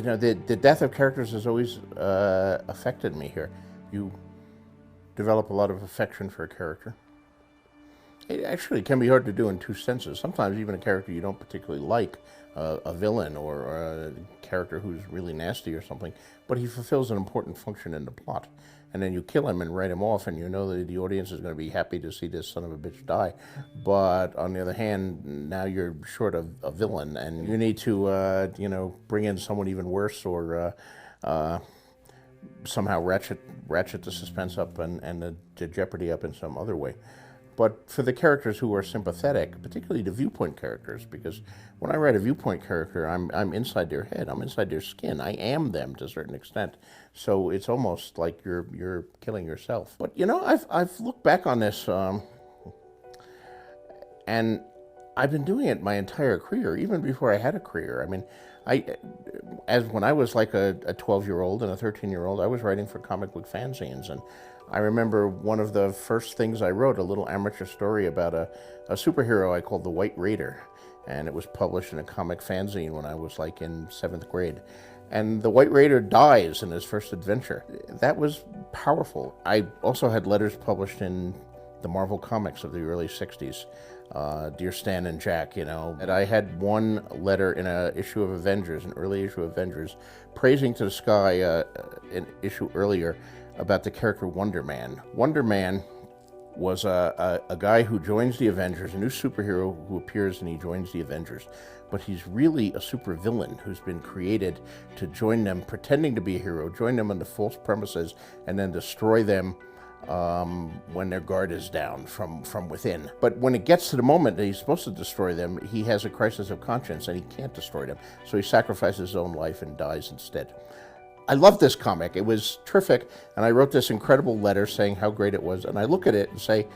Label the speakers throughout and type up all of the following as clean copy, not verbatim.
Speaker 1: the death of characters has always affected me here. You develop a lot of affection for a character. It actually can be hard to do in two senses. Sometimes even a character you don't particularly like, a villain or a character who's really nasty or something, but he fulfills an important function in the plot. And then you kill him and write him off, and you know that the audience is going to be happy to see this son of a bitch die. But on the other hand, now you're short of a villain, and you need to, bring in someone even worse, or somehow ratchet the suspense up and the jeopardy up in some other way. But for the characters who are sympathetic, particularly the viewpoint characters, because when I write a viewpoint character, I'm inside their head, I'm inside their skin. I am them to a certain extent. So it's almost like you're killing yourself. But I've looked back on this, and I've been doing it my entire career, even before I had a career. I mean, when I was like a 12-year-old and a 13-year-old, I was writing for comic book fanzines, and I remember one of the first things I wrote, a little amateur story about a superhero I called the White Raider, and it was published in a comic fanzine when I was like in 7th grade. And the White Raider dies in his first adventure. That was powerful. I also had letters published in the Marvel Comics of the early 60s. Dear Stan and Jack, And I had one letter in an issue of Avengers, an early issue of Avengers, praising to the sky an issue earlier about the character Wonder Man. Wonder Man was a guy who joins the Avengers, a new superhero who appears and he joins the Avengers. But he's really a supervillain who's been created to join them, pretending to be a hero, join them under false premises, and then destroy them when their guard is down from within. But when it gets to the moment that he's supposed to destroy them, he has a crisis of conscience and he can't destroy them. So he sacrifices his own life and dies instead. I love this comic. It was terrific, and I wrote this incredible letter saying how great it was, and I look at it and say,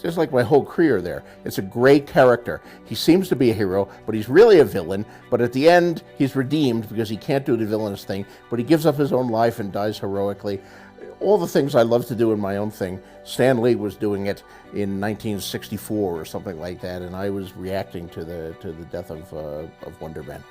Speaker 1: just like my whole career there, it's a great character. He seems to be a hero, but he's really a villain, but at the end, he's redeemed because he can't do the villainous thing, but he gives up his own life and dies heroically. All the things I love to do in my own thing. Stan Lee was doing it in 1964 or something like that, and I was reacting to the death of Wonder Man.